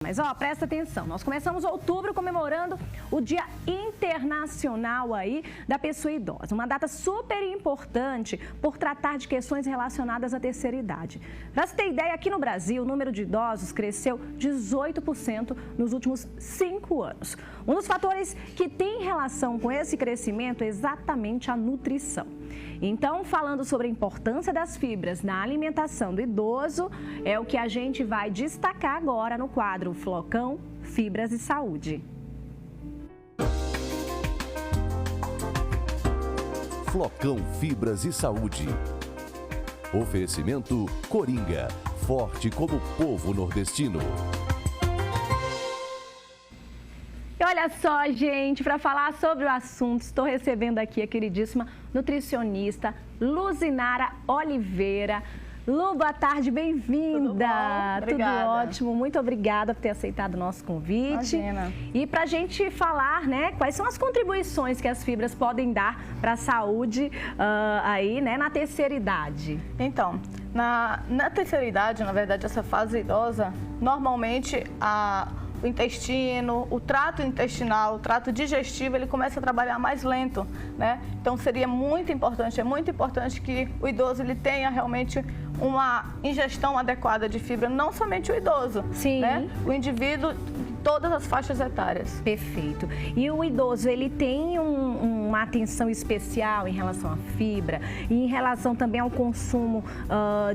Mas, presta atenção, nós começamos outubro comemorando o Dia Internacional aí da Pessoa Idosa. Uma data super importante por tratar de questões relacionadas à terceira idade. Para você ter ideia, aqui no Brasil, o número de idosos cresceu 18% nos últimos 5 anos. Um dos fatores que tem relação com esse crescimento é exatamente a nutrição. Então, falando sobre a importância das fibras na alimentação do idoso, é o que a gente vai destacar agora no quadro Flocão, Fibras e Saúde. Flocão, Fibras e Saúde. Oferecimento Coringa, forte como o povo nordestino. E olha só, gente, para falar sobre o assunto, estou recebendo aqui a queridíssima nutricionista Luzinara Oliveira. Lu, boa tarde, bem-vinda. Tudo ótimo, muito obrigada por ter aceitado o nosso convite. Imagina. E para a gente falar, né, quais são as contribuições que as fibras podem dar para a saúde aí, né, na terceira idade? Então, na terceira idade, na verdade, essa fase idosa, normalmente o intestino, o trato intestinal, o trato digestivo, ele começa a trabalhar mais lento, né? Então, seria muito importante, é muito importante que o idoso ele tenha realmente uma ingestão adequada de fibra, não somente o idoso, Sim. né? O indivíduo, todas as faixas etárias. Perfeito. E o idoso, ele tem uma atenção especial em relação à fibra e em relação também ao consumo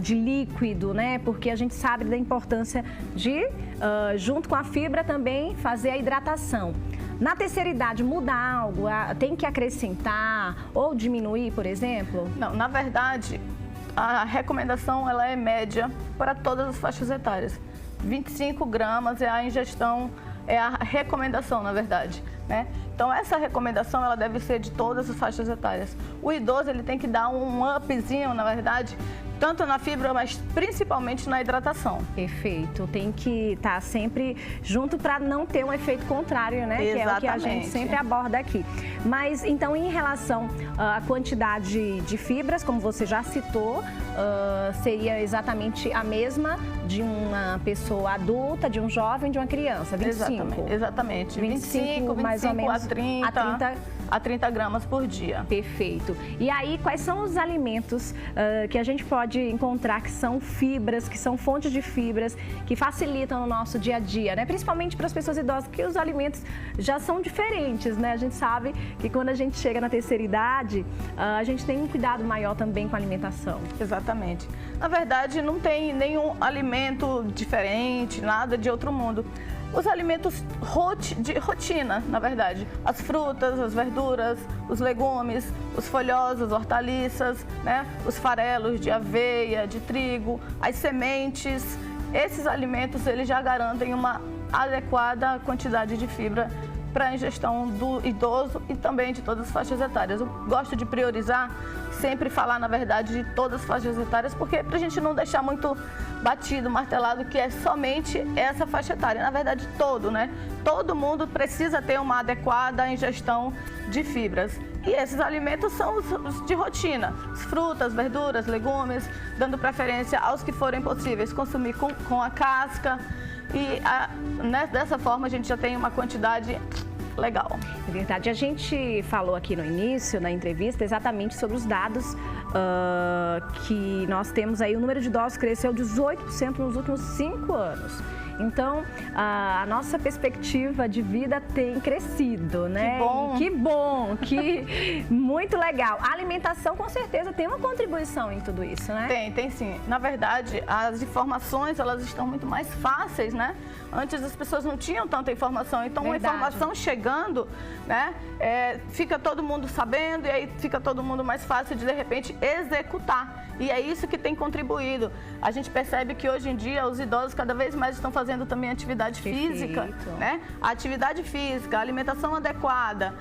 de líquido, né? Porque a gente sabe da importância de, junto com a fibra, também fazer a hidratação. Na terceira idade, muda algo? Tem que acrescentar ou diminuir, por exemplo? Não, na verdade, a recomendação ela é média para todas as faixas etárias. 25 gramas é a ingestão, é a recomendação, na verdade, né? Então, essa recomendação, ela deve ser de todas as faixas etárias. O idoso, ele tem que dar um upzinho, na verdade, tanto na fibra, mas principalmente na hidratação. Perfeito. Tem que estar sempre junto para não ter um efeito contrário, né? Exatamente. Que é o que a gente sempre aborda aqui. Mas, então, em relação à quantidade de fibras, como você já citou, seria exatamente a mesma de uma pessoa adulta, de um jovem, de uma criança, 25? Exatamente. 25 mais ou menos a 30 gramas por dia. Perfeito. E aí, quais são os alimentos que a gente pode encontrar que são fibras, que são fontes de fibras, que facilitam no nosso dia a dia, né? Principalmente para as pessoas idosas, porque os alimentos já são diferentes, né? A gente sabe que quando a gente chega na terceira idade, a gente tem um cuidado maior também com a alimentação. Exatamente. Na verdade, não tem nenhum alimento diferente, nada de outro mundo. Os alimentos de rotina, na verdade. As frutas, as verduras, os legumes, os folhosos, hortaliças, né? Os farelos de aveia, de trigo, as sementes. Esses alimentos, eles já garantem uma adequada quantidade de fibra para a ingestão do idoso e também de todas as faixas etárias. Eu gosto de priorizar, sempre falar, na verdade, de todas as faixas etárias, porque para a gente não deixar muito batido, martelado, que é somente essa faixa etária. Na verdade, todo, né? Todo mundo precisa ter uma adequada ingestão de fibras. E esses alimentos são os de rotina, as frutas, verduras, legumes, dando preferência aos que forem possíveis consumir com a casca. E dessa forma a gente já tem uma quantidade legal. É verdade. A gente falou aqui no início, na entrevista, exatamente sobre os dados que nós temos aí. O número de idosos cresceu 18% nos últimos 5 anos. Então, a nossa perspectiva de vida tem crescido, né? Que bom! Que muito legal. A alimentação, com certeza, tem uma contribuição em tudo isso, né? Tem sim. Na verdade, as informações, elas estão muito mais fáceis, né? Antes as pessoas não tinham tanta informação, então a informação chegando, né? Fica todo mundo sabendo e aí fica todo mundo mais fácil de repente, executar. E é isso que tem contribuído. A gente percebe que hoje em dia os idosos cada vez mais estão fazendo também atividade física, né? A atividade física, a alimentação adequada,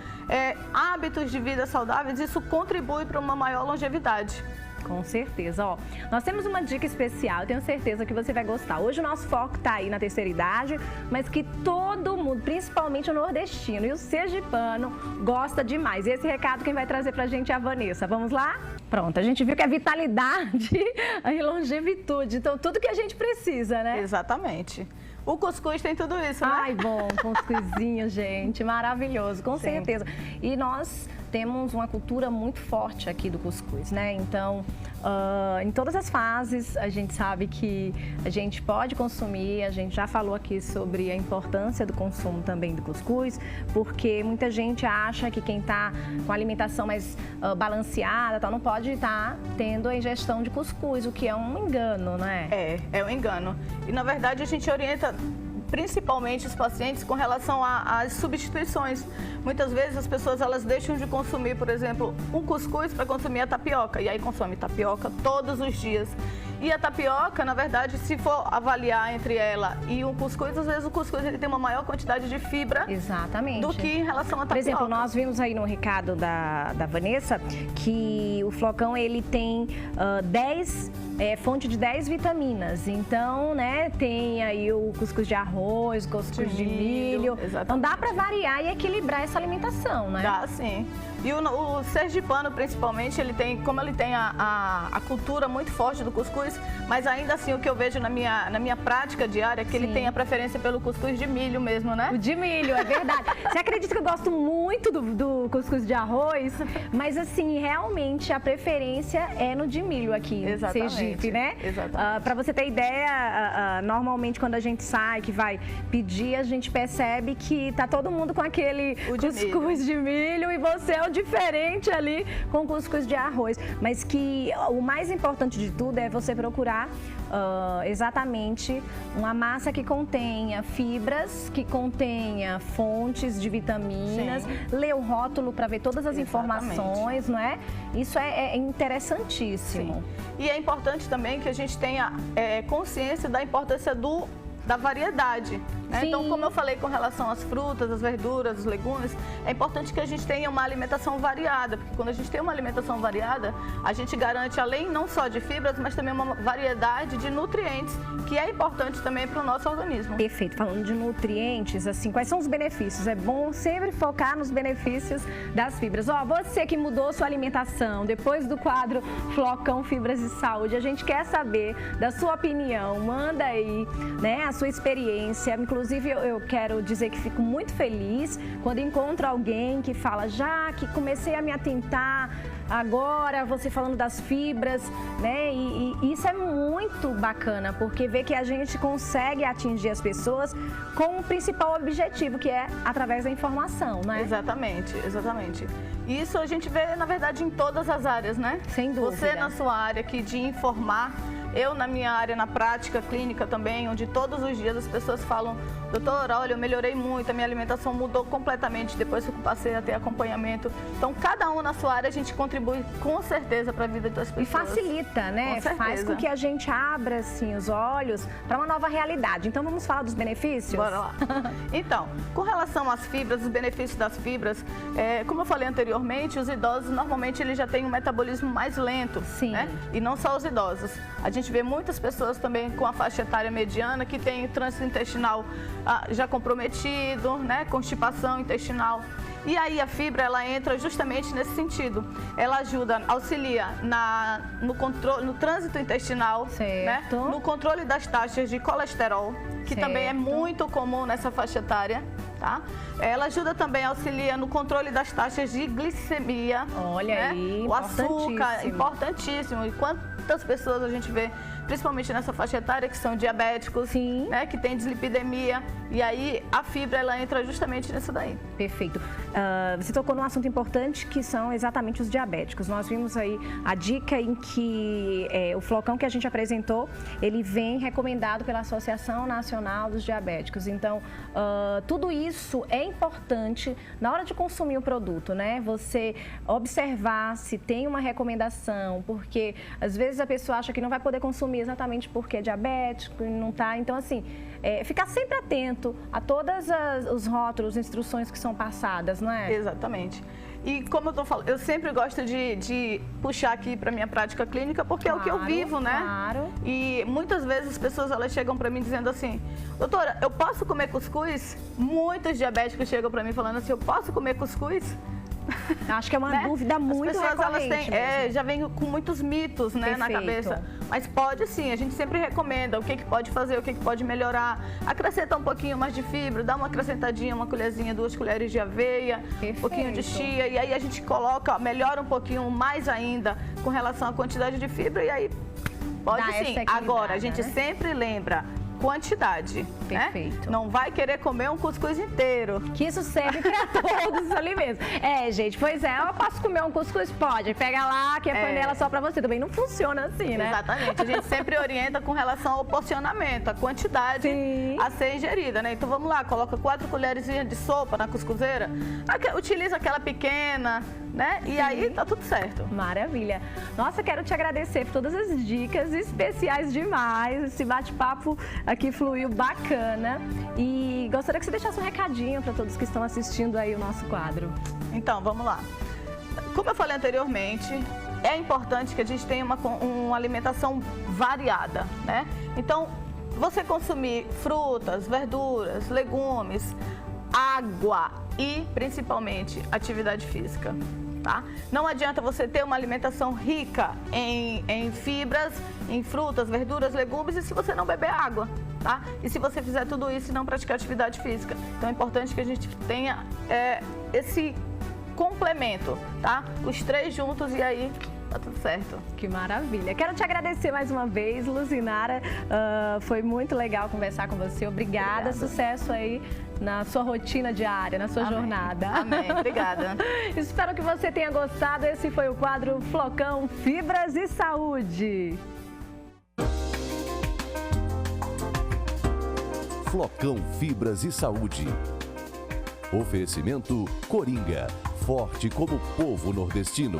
hábitos de vida saudáveis, isso contribui para uma maior longevidade. Com certeza. Nós temos uma dica especial, eu tenho certeza que você vai gostar. Hoje o nosso foco está aí na terceira idade, mas que todo mundo, principalmente o nordestino e o sergipano, gosta demais. Esse recado quem vai trazer pra gente é a Vanessa. Vamos lá? Pronto, a gente viu que é vitalidade e longevitude, então tudo que a gente precisa, né? Exatamente. O cuscuz tem tudo isso, né? Ai, bom, cuscuzinho, gente, maravilhoso, com certeza. E nós temos uma cultura muito forte aqui do cuscuz, né? Então, em todas as fases, a gente sabe que a gente pode consumir, a gente já falou aqui sobre a importância do consumo também do cuscuz, porque muita gente acha que quem está com alimentação mais balanceada, tal, não pode estar tendo a ingestão de cuscuz, o que é um engano, né? É um engano. E, na verdade, a gente orienta principalmente os pacientes com relação às substituições. Muitas vezes as pessoas elas deixam de consumir, por exemplo, um cuscuz para consumir a tapioca, e aí consome tapioca todos os dias. E a tapioca, na verdade, se for avaliar entre ela e o cuscuz, às vezes o cuscuz ele tem uma maior quantidade de fibra do que em relação à tapioca. Por exemplo, nós vimos aí no recado da Vanessa que o flocão ele tem 10 fonte de 10 vitaminas. Então, né, tem aí o cuscuz de arroz, cuscuz de milho. Então dá para variar e equilibrar essa alimentação, né? Dá, sim. E o sergipano, principalmente, ele tem, como ele tem a cultura muito forte do cuscuz, mas ainda assim o que eu vejo na minha prática diária é que ele tem a preferência pelo cuscuz de milho mesmo, né? O de milho, é verdade. Você acredita que eu gosto muito do cuscuz de arroz? Mas assim, realmente a preferência é no de milho aqui em Sergipe, né? Exatamente. Para você ter ideia, normalmente quando a gente sai, que vai pedir, a gente percebe que tá todo mundo com aquele cuscuz de milho e você é o diferente ali com cuscuz de arroz. Mas que o mais importante de tudo é você procurar exatamente uma massa que contenha fibras, que contenha fontes de vitaminas, ler o rótulo para ver todas as informações, não é? Isso é interessantíssimo. Sim. E é importante também que a gente tenha consciência da importância da variedade. Né? Então, como eu falei com relação às frutas, às verduras, os legumes, é importante que a gente tenha uma alimentação variada, porque quando a gente tem uma alimentação variada, a gente garante, além não só de fibras, mas também uma variedade de nutrientes, que é importante também para o nosso organismo. Perfeito. Falando de nutrientes, assim, quais são os benefícios? É bom sempre focar nos benefícios das fibras. Ó, você que mudou sua alimentação depois do quadro Flocão Fibras e Saúde, a gente quer saber da sua opinião, manda aí, né, a sua experiência. Inclusive, eu quero dizer que fico muito feliz quando encontro alguém que fala, já que comecei a me atentar, agora você falando das fibras, né? E isso é muito bacana, porque vê que a gente consegue atingir as pessoas com o principal objetivo, que é através da informação, né? Exatamente, exatamente. Isso a gente vê, na verdade, em todas as áreas, né? Sem dúvida. Você na sua área aqui de informar, eu na minha área, na prática clínica também, onde todos os dias as pessoas falam, doutora, olha, eu melhorei muito, a minha alimentação mudou completamente depois que eu passei a ter acompanhamento. Então, cada um na sua área, a gente contribui com certeza para a vida das pessoas. E facilita, né? Faz com que a gente abra, assim, os olhos para uma nova realidade. Então, vamos falar dos benefícios? Bora lá. Então, com relação às fibras, os benefícios das fibras, como eu falei anteriormente, os idosos, normalmente, eles já têm um metabolismo mais lento. Sim. Né? E não só os idosos. A gente vê muitas pessoas também com a faixa etária mediana que tem trânsito intestinal já comprometido, né? Constipação intestinal. E aí a fibra, ela entra justamente nesse sentido. Ela ajuda, auxilia no trânsito intestinal, né? No controle das taxas de colesterol, que também é muito comum nessa faixa etária. Tá? Ela ajuda também, auxilia no controle das taxas de glicemia. Olha, né? Aí, o açúcar, importantíssimo. E quantas pessoas a gente vê, principalmente nessa faixa etária, que são diabéticos, né? Que tem dislipidemia. E aí a fibra, ela entra justamente nisso daí. Perfeito. Você tocou num assunto importante, que são exatamente os diabéticos. Nós vimos aí a dica em que o flocão que a gente apresentou, ele vem recomendado pela Associação Nacional dos Diabéticos. Então, tudo isso é importante na hora de consumir o produto, né? Você observar se tem uma recomendação, porque às vezes a pessoa acha que não vai poder consumir exatamente porque é diabético e não tá. Então, assim, ficar sempre atento a todos os rótulos, instruções que são passadas, não é? Exatamente. E como eu tô falando, eu sempre gosto de puxar aqui para minha prática clínica, porque é o que eu vivo, né? Claro. E muitas vezes as pessoas, elas chegam para mim dizendo assim, doutora, eu posso comer cuscuz? Muitos diabéticos chegam para mim falando assim, eu posso comer cuscuz? Acho que é uma dúvida muito recorrente. As pessoas, elas têm, já vêm com muitos mitos, né, na cabeça. Mas pode sim, a gente sempre recomenda o que pode fazer, o que pode melhorar. Acrescenta um pouquinho mais de fibra, dá uma acrescentadinha, uma colherzinha, 2 colheres de aveia, Perfeito. um pouquinho de chia. E aí a gente coloca, melhora um pouquinho mais ainda com relação à quantidade de fibra. E aí pode Dá sim. essa equilibrada, Agora, a gente né? sempre lembra quantidade, Perfeito. né? Não vai querer comer um cuscuz inteiro. Que isso serve para todos os alimentos. Gente, pois é, eu posso comer um cuscuz? Pode. Pega lá, que a panela só para você. Também não funciona assim, né? Exatamente. A gente sempre orienta com relação ao porcionamento, a quantidade Sim. a ser ingerida, né? Então vamos lá, coloca 4 colherzinhas de sopa na cuscuzeira, utiliza aquela pequena, né? E aí tá tudo certo. Maravilha. Nossa, quero te agradecer por todas as dicas especiais demais. Esse bate-papo aqui fluiu bacana. E gostaria que você deixasse um recadinho para todos que estão assistindo aí o nosso quadro. Então, vamos lá. Como eu falei anteriormente, é importante que a gente tenha uma alimentação variada, né? Então, você consumir frutas, verduras, legumes, água e, principalmente, atividade física. Tá? Não adianta você ter uma alimentação rica em fibras, em frutas, verduras, legumes e se você não beber água, tá? E se você fizer tudo isso e não praticar atividade física. Então é importante que a gente tenha esse complemento, tá? Os 3 juntos e aí tá tudo certo. Que maravilha. Quero te agradecer mais uma vez, Luzinara. Foi muito legal conversar com você. Obrigada. Sucesso aí na sua rotina diária, na sua jornada. Amém. Obrigada. Espero que você tenha gostado. Esse foi o quadro Flocão Fibras e Saúde. Flocão Fibras e Saúde. Oferecimento Coringa. Forte como o povo nordestino.